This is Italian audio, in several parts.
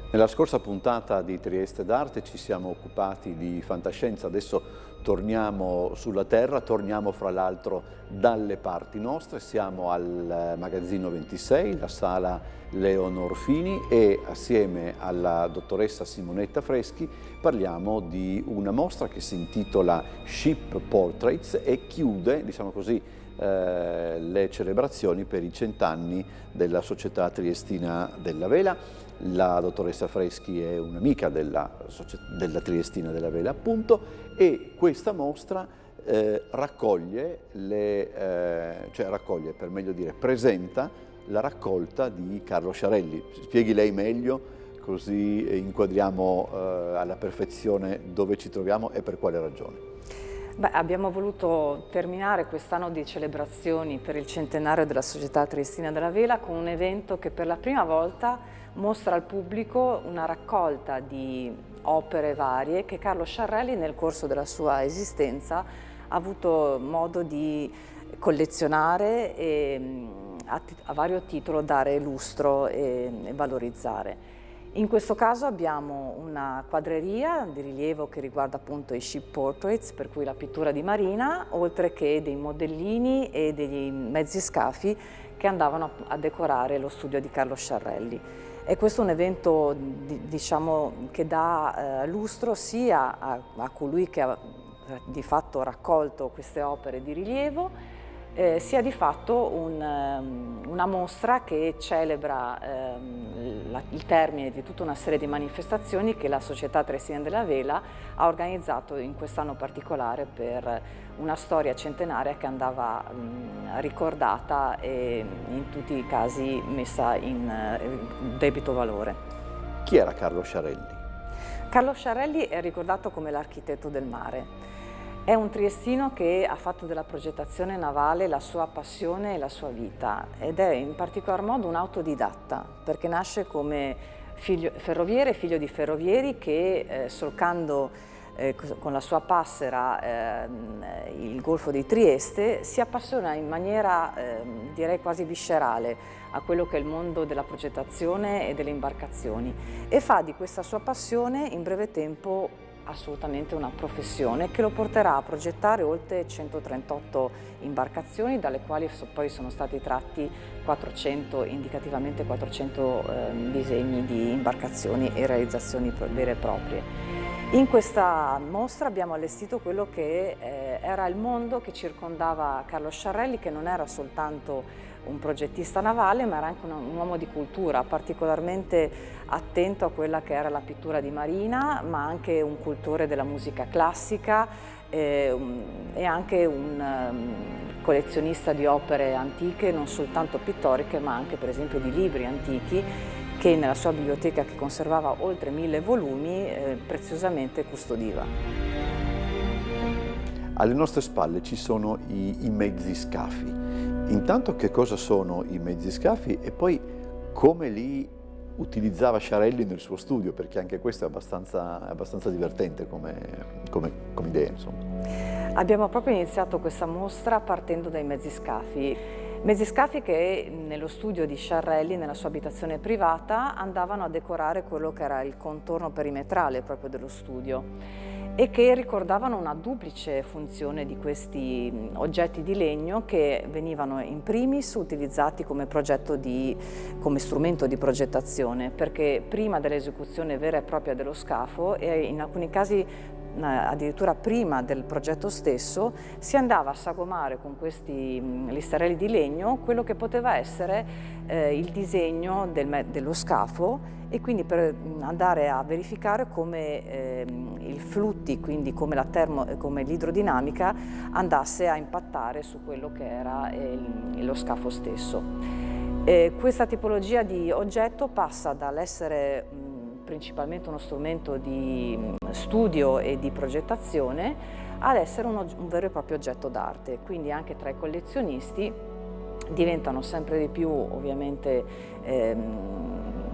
Nella scorsa puntata di Trieste d'Arte ci siamo occupati di fantascienza, adesso torniamo sulla Terra, torniamo fra l'altro dalle parti nostre, siamo al Magazzino 26, la sala Leonor Fini, e assieme alla dottoressa Simonetta Freschi parliamo di una mostra che si intitola Ship Portraits e chiude, diciamo così, le celebrazioni per i 100 anni della Società Triestina della Vela. La dottoressa Freschi è un'amica della Triestina della Vela, appunto, e questa mostra raccoglie, per meglio dire, presenta la raccolta di Carlo Sciarelli. Spieghi lei meglio, così inquadriamo alla perfezione dove ci troviamo e per quale ragione. Beh, abbiamo voluto terminare quest'anno di celebrazioni per il centenario della Società Triestina della Vela con un evento che per la prima volta mostra al pubblico una raccolta di opere varie che Carlo Sciarelli nel corso della sua esistenza ha avuto modo di collezionare e a vario titolo dare lustro e valorizzare. In questo caso abbiamo una quadreria di rilievo che riguarda appunto i ship portraits, per cui la pittura di marina, oltre che dei modellini e degli mezzi scafi che andavano a decorare lo studio di Carlo Sciarelli. E questo è un evento, diciamo, che dà lustro sia a colui che ha di fatto raccolto queste opere di rilievo, sia di fatto una mostra che celebra il termine di tutta una serie di manifestazioni che la Società Triestina della Vela ha organizzato in quest'anno particolare per una storia centenaria che andava ricordata e in tutti i casi messa in debito valore. Chi era Carlo Sciarelli? Carlo Sciarelli è ricordato come l'architetto del mare. È un triestino che ha fatto della progettazione navale la sua passione e la sua vita ed è in particolar modo un autodidatta perché nasce come ferroviere, figlio di ferrovieri che solcando con la sua passera il Golfo di Trieste si appassiona in maniera direi quasi viscerale a quello che è il mondo della progettazione e delle imbarcazioni e fa di questa sua passione in breve tempo assolutamente una professione che lo porterà a progettare oltre 138 imbarcazioni, dalle quali poi sono stati tratti 400, indicativamente 400 disegni di imbarcazioni e realizzazioni vere e proprie. In questa mostra abbiamo allestito quello che era il mondo che circondava Carlo Sciarelli, che non era soltanto un progettista navale, ma era anche un uomo di cultura, particolarmente attento a quella che era la pittura di marina, ma anche un cultore della musica classica e anche un collezionista di opere antiche, non soltanto pittoriche, ma anche per esempio di libri antichi, che nella sua biblioteca, che conservava oltre 1000 volumi, preziosamente custodiva. Alle nostre spalle ci sono i mezzi scafi. Intanto che cosa sono i mezzi scafi e poi come li utilizzava Sciarelli nel suo studio, perché anche questo è abbastanza divertente come idea, insomma. Abbiamo proprio iniziato questa mostra partendo dai mezzi scafi. Mezzi scafi che nello studio di Sciarelli, nella sua abitazione privata, andavano a decorare quello che era il contorno perimetrale proprio dello studio e che ricordavano una duplice funzione di questi oggetti di legno che venivano in primis utilizzati come strumento di progettazione, perché prima dell'esecuzione vera e propria dello scafo e in alcuni casi addirittura prima del progetto stesso si andava a sagomare con questi listarelli di legno quello che poteva essere il disegno dello scafo e quindi per andare a verificare come i flutti, quindi come l'idrodinamica andasse a impattare su quello che era lo scafo stesso. Questa tipologia di oggetto passa dall'essere principalmente uno strumento di studio e di progettazione ad essere un vero e proprio oggetto d'arte, quindi anche tra i collezionisti diventano sempre di più ovviamente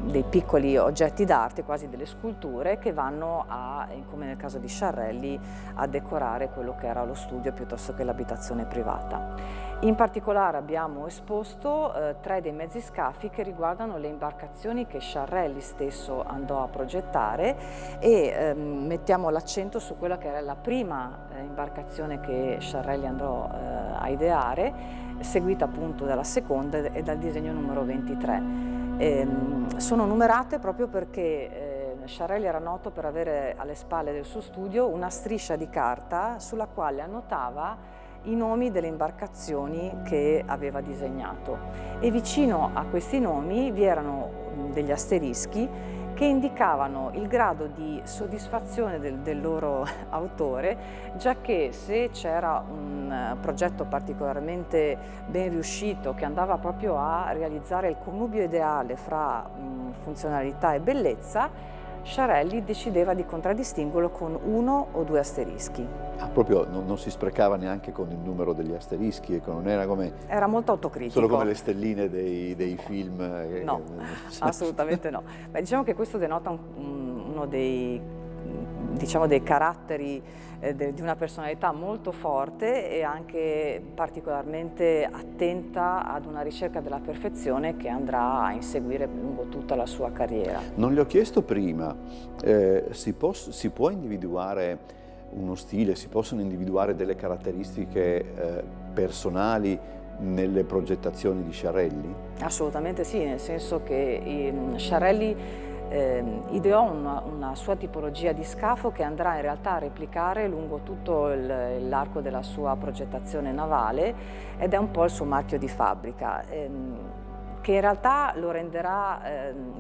dei piccoli oggetti d'arte, quasi delle sculture, che vanno a, come nel caso di Sciarrelli, a decorare quello che era lo studio piuttosto che l'abitazione privata. In particolare abbiamo esposto 3 dei mezzi scafi che riguardano le imbarcazioni che Sciarrelli stesso andò a progettare, e mettiamo l'accento su quella che era la prima imbarcazione che Sciarrelli andò a ideare, seguita appunto dalla seconda e dal disegno numero 23. Sono numerate proprio perché Sciarrelli era noto per avere alle spalle del suo studio una striscia di carta sulla quale annotava i nomi delle imbarcazioni che aveva disegnato, e vicino a questi nomi vi erano degli asterischi che indicavano il grado di soddisfazione del loro autore, giacché se c'era un progetto particolarmente ben riuscito che andava proprio a realizzare il connubio ideale fra funzionalità e bellezza, Sciarrelli decideva di contraddistinguerlo con 1 o 2 asterischi. Ah, proprio non si sprecava neanche con il numero degli asterischi, ecco, non era come... Era molto autocritico. Solo come le stelline dei film. No, assolutamente no. Beh, diciamo che questo denota uno dei, diciamo, dei caratteri di una personalità molto forte e anche particolarmente attenta ad una ricerca della perfezione che andrà a inseguire lungo tutta la sua carriera. Non le ho chiesto prima, si può individuare uno stile, si possono individuare delle caratteristiche personali nelle progettazioni di Sciarrelli? Assolutamente sì, nel senso che Sciarrelli ideò una sua tipologia di scafo che andrà in realtà a replicare lungo tutto l'arco della sua progettazione navale, ed è un po' il suo marchio di fabbrica, che in realtà lo renderà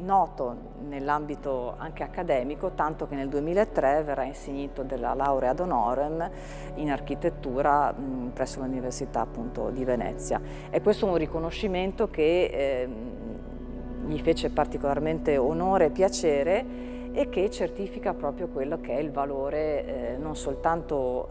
noto nell'ambito anche accademico, tanto che nel 2003 verrà insignito della laurea ad honorem in architettura presso l'Università appunto di Venezia. E questo è un riconoscimento che gli fece particolarmente onore e piacere, e che certifica proprio quello che è il valore non soltanto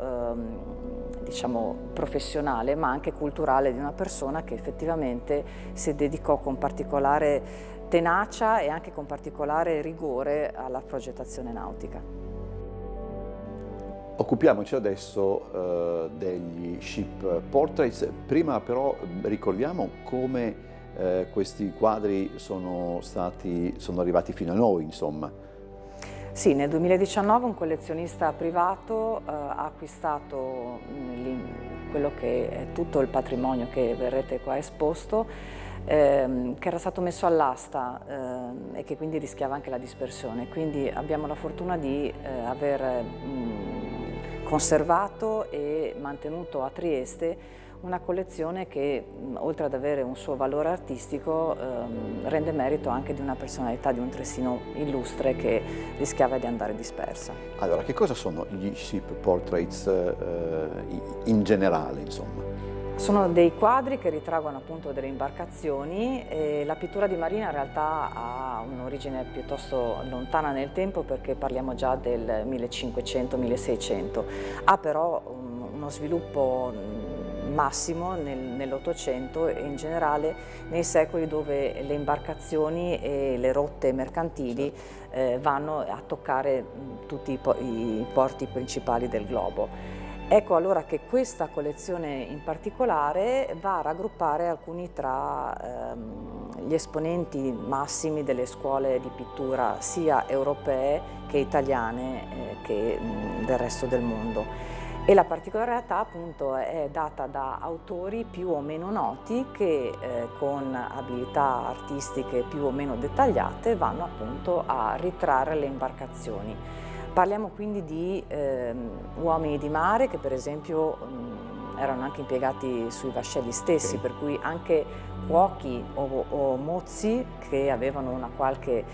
diciamo professionale, ma anche culturale di una persona che effettivamente si dedicò con particolare tenacia e anche con particolare rigore alla progettazione nautica. Occupiamoci adesso degli ship portraits. Prima però ricordiamo come questi quadri sono arrivati fino a noi, insomma. Sì, nel 2019 un collezionista privato ha acquistato quello che è tutto il patrimonio che verrete qua esposto, che era stato messo all'asta e che quindi rischiava anche la dispersione. Quindi abbiamo la fortuna di aver conservato e mantenuto a Trieste una collezione che, oltre ad avere un suo valore artistico, rende merito anche di una personalità, di un tressino illustre che rischiava di andare dispersa. Allora, che cosa sono gli ship portraits in generale, insomma? Sono dei quadri che ritraggono appunto delle imbarcazioni, e la pittura di marina in realtà ha un'origine piuttosto lontana nel tempo, perché parliamo già del 1500-1600. Ha però uno sviluppo massimo nell'Ottocento e in generale nei secoli dove le imbarcazioni e le rotte mercantili vanno a toccare tutti i porti principali del globo. Ecco allora che questa collezione in particolare va a raggruppare alcuni tra gli esponenti massimi delle scuole di pittura sia europee che italiane che del resto del mondo. E la particolarità appunto è data da autori più o meno noti che con abilità artistiche più o meno dettagliate vanno appunto a ritrarre le imbarcazioni. Parliamo quindi di uomini di mare che per esempio erano anche impiegati sui vascelli stessi, per cui anche cuochi o mozzi che avevano una qualche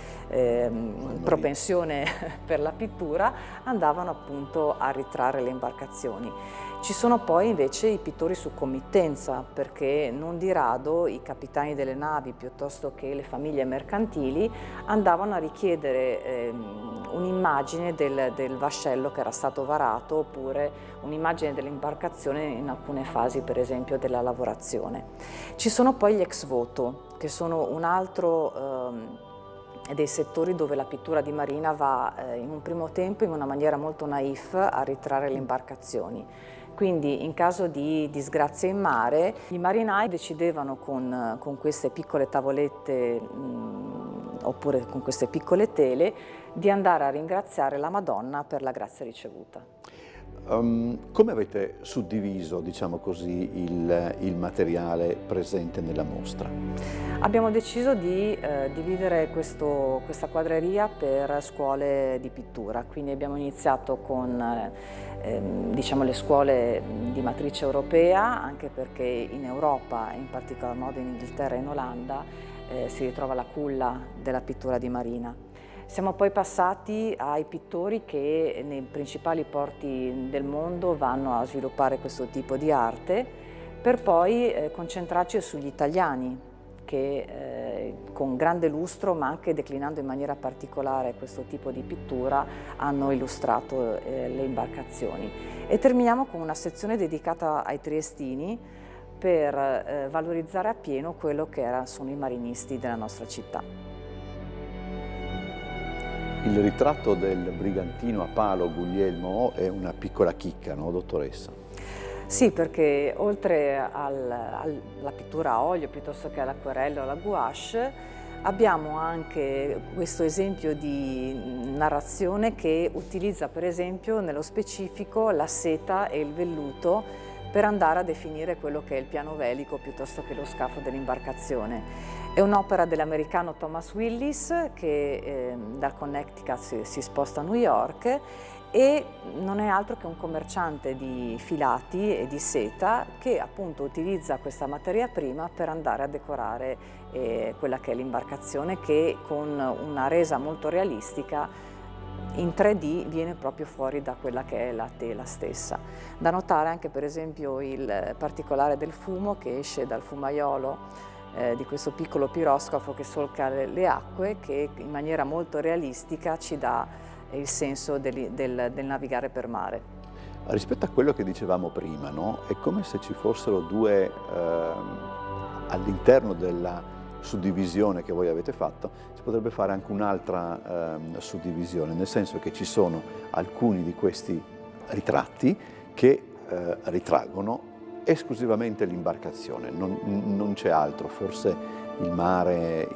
propensione per la pittura andavano appunto a ritrarre le imbarcazioni. Ci sono poi invece i pittori su committenza, perché non di rado i capitani delle navi piuttosto che le famiglie mercantili andavano a richiedere un'immagine del vascello che era stato varato, oppure un'immagine dell'imbarcazione in alcune fasi, per esempio, della lavorazione. Ci sono poi gli ex voto, che sono un altro dei settori dove la pittura di marina va in un primo tempo in una maniera molto naif a ritrarre le imbarcazioni. Quindi in caso di disgrazia in mare i marinai decidevano con queste piccole tavolette oppure con queste piccole tele di andare a ringraziare la Madonna per la grazia ricevuta. Come avete suddiviso, diciamo così, il materiale presente nella mostra? Abbiamo deciso di dividere questa quadreria per scuole di pittura, quindi abbiamo iniziato con diciamo, le scuole di matrice europea, anche perché in Europa, in particolar modo in Inghilterra e in Olanda, si ritrova la culla della pittura di marina. Siamo poi passati ai pittori che nei principali porti del mondo vanno a sviluppare questo tipo di arte, per poi concentrarci sugli italiani che con grande lustro, ma anche declinando in maniera particolare questo tipo di pittura, hanno illustrato le imbarcazioni. E terminiamo con una sezione dedicata ai triestini per valorizzare appieno quello che sono i marinisti della nostra città. Il ritratto del brigantino a palo Guglielmo è una piccola chicca, no, dottoressa? Sì, perché oltre alla pittura a olio piuttosto che all'acquerello o alla gouache, abbiamo anche questo esempio di narrazione che utilizza per esempio nello specifico la seta e il velluto per andare a definire quello che è il piano velico piuttosto che lo scafo dell'imbarcazione. È un'opera dell'americano Thomas Willis che dal Connecticut si sposta a New York e non è altro che un commerciante di filati e di seta che appunto utilizza questa materia prima per andare a decorare quella che è l'imbarcazione, che con una resa molto realistica in 3D viene proprio fuori da quella che è la tela stessa. Da notare anche per esempio il particolare del fumo che esce dal fumaiolo di questo piccolo piroscafo che solca le acque, che in maniera molto realistica ci dà il senso del navigare per mare. Rispetto a quello che dicevamo prima, no? È come se ci fossero due, all'interno della suddivisione che voi avete fatto, si potrebbe fare anche un'altra suddivisione, nel senso che ci sono alcuni di questi ritratti che ritraggono esclusivamente l'imbarcazione, non c'è altro, forse il mare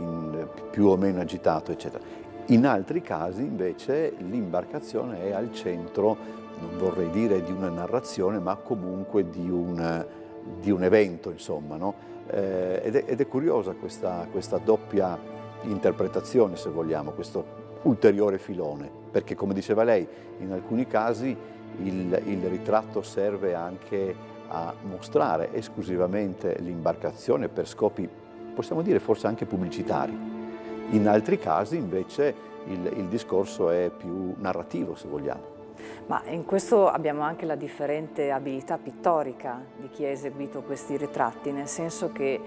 più o meno agitato, eccetera. In altri casi invece l'imbarcazione è al centro, non vorrei dire di una narrazione, ma comunque di un evento, insomma, no? Ed è curiosa questa doppia interpretazione, se vogliamo, questo ulteriore filone, perché come diceva lei, in alcuni casi il ritratto serve anche a mostrare esclusivamente l'imbarcazione per scopi, possiamo dire, forse anche pubblicitari. In altri casi invece il discorso è più narrativo, se vogliamo. Ma in questo abbiamo anche la differente abilità pittorica di chi ha eseguito questi ritratti, nel senso che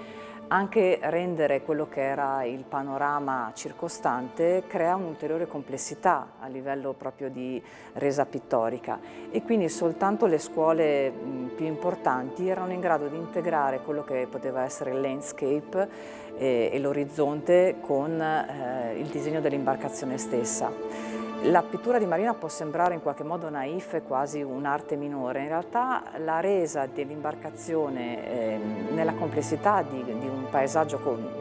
anche rendere quello che era il panorama circostante crea un'ulteriore complessità a livello proprio di resa pittorica, e quindi soltanto le scuole più importanti erano in grado di integrare quello che poteva essere il landscape e l'orizzonte con il disegno dell'imbarcazione stessa. La pittura di marina può sembrare in qualche modo naif e quasi un'arte minore, in realtà la resa dell'imbarcazione nella complessità di un paesaggio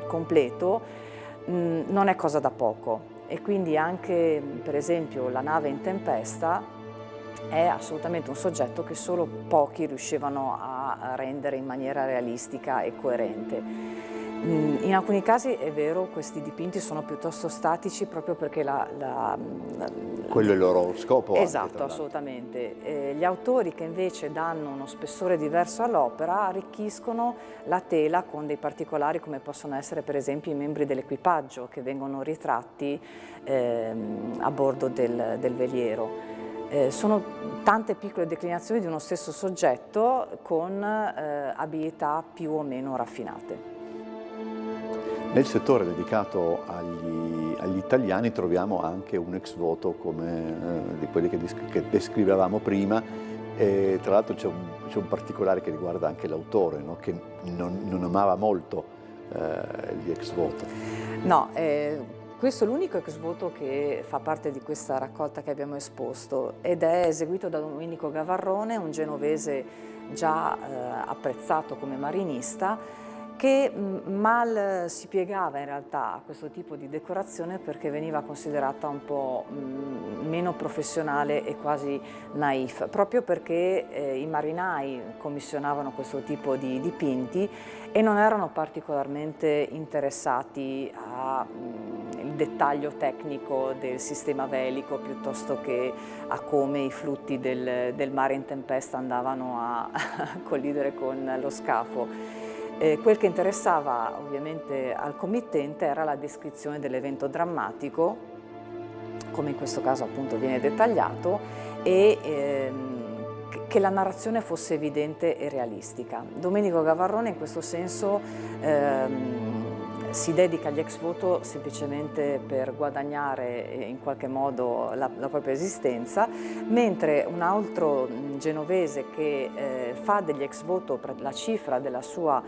completo non è cosa da poco, e quindi anche per esempio la nave in tempesta è assolutamente un soggetto che solo pochi riuscivano a rendere in maniera realistica e coerente. In alcuni casi è vero, questi dipinti sono piuttosto statici proprio perché quello è il loro scopo. Esatto, anche, assolutamente. Gli autori che invece danno uno spessore diverso all'opera arricchiscono la tela con dei particolari come possono essere per esempio i membri dell'equipaggio che vengono ritratti a bordo del veliero. Sono tante piccole declinazioni di uno stesso soggetto con abilità più o meno raffinate. Nel settore dedicato agli italiani troviamo anche un ex voto come di quelli che descrivevamo prima, e tra l'altro c'è un particolare che riguarda anche l'autore, no? Che non amava molto gli ex voto. No, questo è l'unico ex voto che fa parte di questa raccolta che abbiamo esposto ed è eseguito da Domenico Gavarrone, un genovese già apprezzato come marinista, che mal si piegava in realtà a questo tipo di decorazione perché veniva considerata un po' meno professionale e quasi naif, proprio perché i marinai commissionavano questo tipo di dipinti e non erano particolarmente interessati al dettaglio tecnico del sistema velico piuttosto che a come i flutti del mare in tempesta andavano a collidere con lo scafo. Quel che interessava ovviamente al committente era la descrizione dell'evento drammatico, come in questo caso appunto viene dettagliato, e che la narrazione fosse evidente e realistica. Domenico Gavarrone in questo senso si dedica agli ex voto semplicemente per guadagnare in qualche modo la propria esistenza, mentre un altro genovese che fa degli ex voto la cifra della sua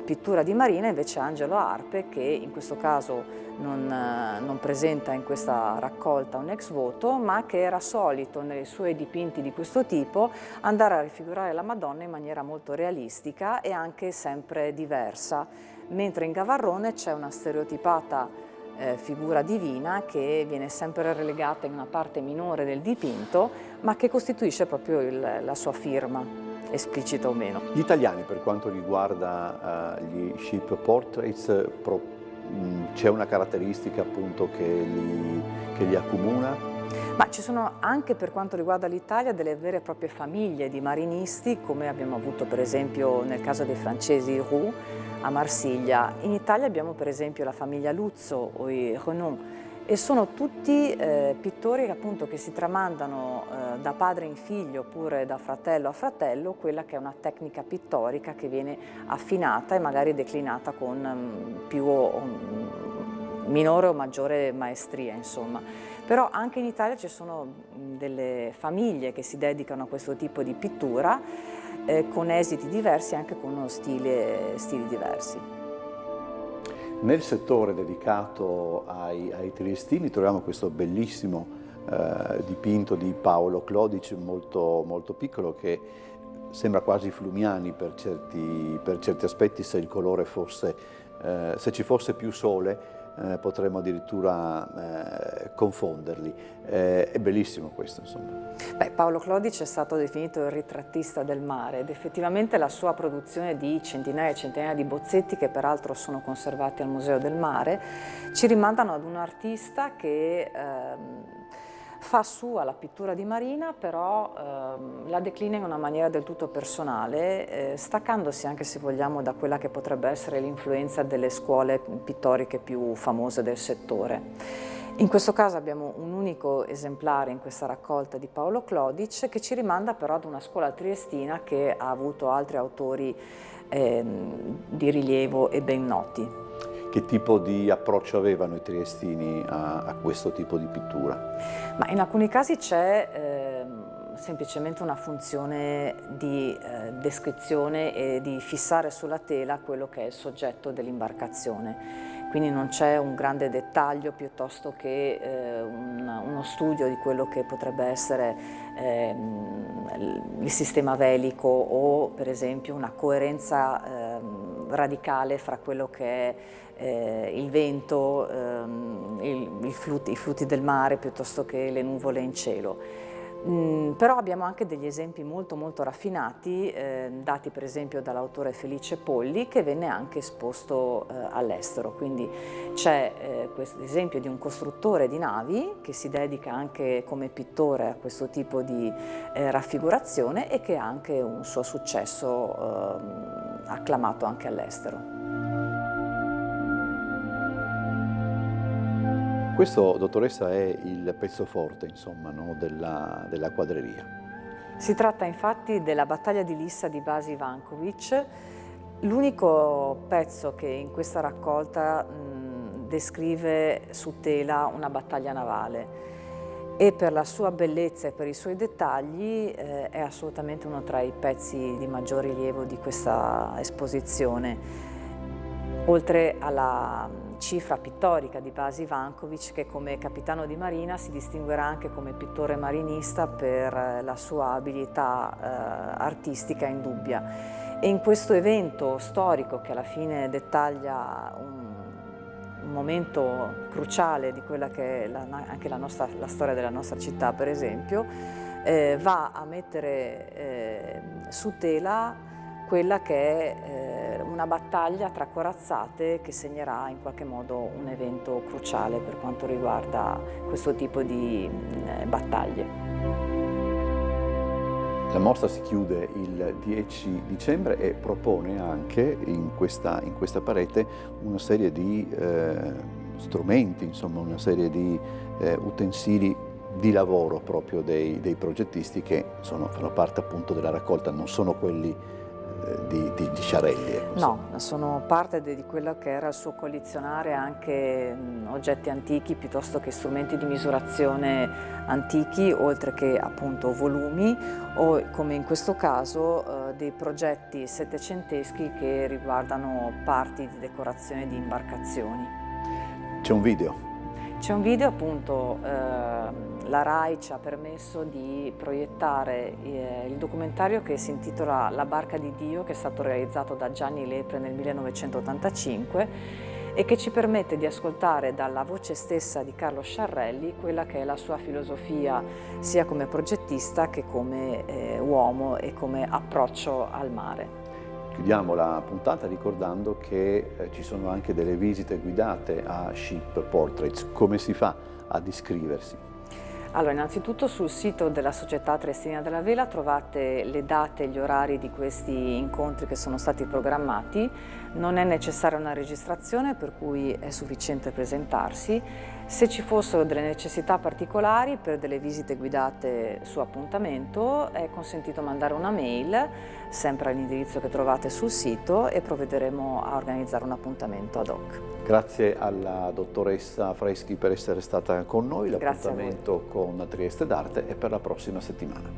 pittura di marina invece è Angelo Arpe, che in questo caso non presenta in questa raccolta un ex voto, ma che era solito nei suoi dipinti di questo tipo andare a rifigurare la Madonna in maniera molto realistica e anche sempre diversa, mentre in Gavarrone c'è una stereotipata figura divina che viene sempre relegata in una parte minore del dipinto, ma che costituisce proprio la sua firma, esplicita o meno. Gli italiani, per quanto riguarda gli ship portraits, c'è una caratteristica appunto che li accomuna? Ma ci sono anche, per quanto riguarda l'Italia, delle vere e proprie famiglie di marinisti, come abbiamo avuto per esempio nel caso dei francesi Roux a Marsiglia. In Italia abbiamo per esempio la famiglia Luzzo o i Renon, e sono tutti pittori appunto che si tramandano da padre in figlio oppure da fratello a fratello quella che è una tecnica pittorica che viene affinata e magari declinata con più minore o maggiore maestria, insomma. Però anche in Italia ci sono delle famiglie che si dedicano a questo tipo di pittura con esiti diversi e anche con stili diversi. Nel settore dedicato ai triestini troviamo questo bellissimo dipinto di Paolo Clodici, molto, molto piccolo, che sembra quasi Flumiani per certi aspetti. Se il colore fosse, se ci fosse più sole potremmo addirittura confonderli. È bellissimo questo, insomma. Beh, Paolo Clodici è stato definito il ritrattista del mare ed effettivamente la sua produzione di centinaia e centinaia di bozzetti, che peraltro sono conservati al Museo del Mare, ci rimandano ad un artista che fa sua la pittura di marina, però la declina in una maniera del tutto personale, staccandosi anche, se vogliamo, da quella che potrebbe essere l'influenza delle scuole pittoriche più famose del settore. In questo caso abbiamo un unico esemplare in questa raccolta di Paolo Clodici, che ci rimanda però ad una scuola triestina che ha avuto altri autori di rilievo e ben noti. Che tipo di approccio avevano i triestini a questo tipo di pittura? Ma in alcuni casi c'è semplicemente una funzione di descrizione e di fissare sulla tela quello che è il soggetto dell'imbarcazione. Quindi non c'è un grande dettaglio piuttosto che uno studio di quello che potrebbe essere il sistema velico o per esempio una coerenza radicale fra quello che è il vento, i flutti del mare piuttosto che le nuvole in cielo. Però abbiamo anche degli esempi molto molto raffinati, dati per esempio dall'autore Felice Polli, che venne anche esposto all'estero. Quindi c'è questo esempio di un costruttore di navi che si dedica anche come pittore a questo tipo di raffigurazione e che ha anche un suo successo acclamato anche all'estero. Questo, dottoressa, è il pezzo forte, insomma, no, della quadreria. Si tratta infatti della battaglia di Lissa di Basi Ivankovic, l'unico pezzo che in questa raccolta descrive su tela una battaglia navale, e per la sua bellezza e per i suoi dettagli è assolutamente uno tra i pezzi di maggior rilievo di questa esposizione, oltre alla cifra pittorica di Basi Ivankovic, che come capitano di marina si distinguerà anche come pittore marinista per la sua abilità artistica indubbia. E in questo evento storico, che alla fine dettaglia un momento cruciale di quella che è anche la storia della nostra città, per esempio, va a mettere su tela quella che è una battaglia tra corazzate che segnerà in qualche modo un evento cruciale per quanto riguarda questo tipo di battaglie. La mostra si chiude il 10 dicembre e propone anche in questa parete una serie di strumenti, insomma una serie di utensili di lavoro proprio dei progettisti che fanno parte appunto della raccolta, non sono quelli di Sciarelli. No, sono parte di quello che era il suo collezionare, anche oggetti antichi piuttosto che strumenti di misurazione antichi, oltre che appunto volumi o, come in questo caso, dei progetti settecenteschi che riguardano parti di decorazione di imbarcazioni. C'è un video? C'è un video, appunto, la RAI ci ha permesso di proiettare il documentario che si intitola La barca di Dio, che è stato realizzato da Gianni Lepre nel 1985 e che ci permette di ascoltare dalla voce stessa di Carlo Sciarelli quella che è la sua filosofia sia come progettista che come uomo e come approccio al mare. Chiudiamo la puntata ricordando che ci sono anche delle visite guidate a Ship Portraits. Come si fa ad iscriversi? Allora, innanzitutto sul sito della Società Triestina della Vela trovate le date e gli orari di questi incontri che sono stati programmati. Non è necessaria una registrazione, per cui è sufficiente presentarsi. Se ci fossero delle necessità particolari per delle visite guidate su appuntamento, è consentito mandare una mail, sempre all'indirizzo che trovate sul sito, e provvederemo a organizzare un appuntamento ad hoc. Grazie alla dottoressa Freschi per essere stata con noi. L'appuntamento con Trieste d'Arte è per la prossima settimana.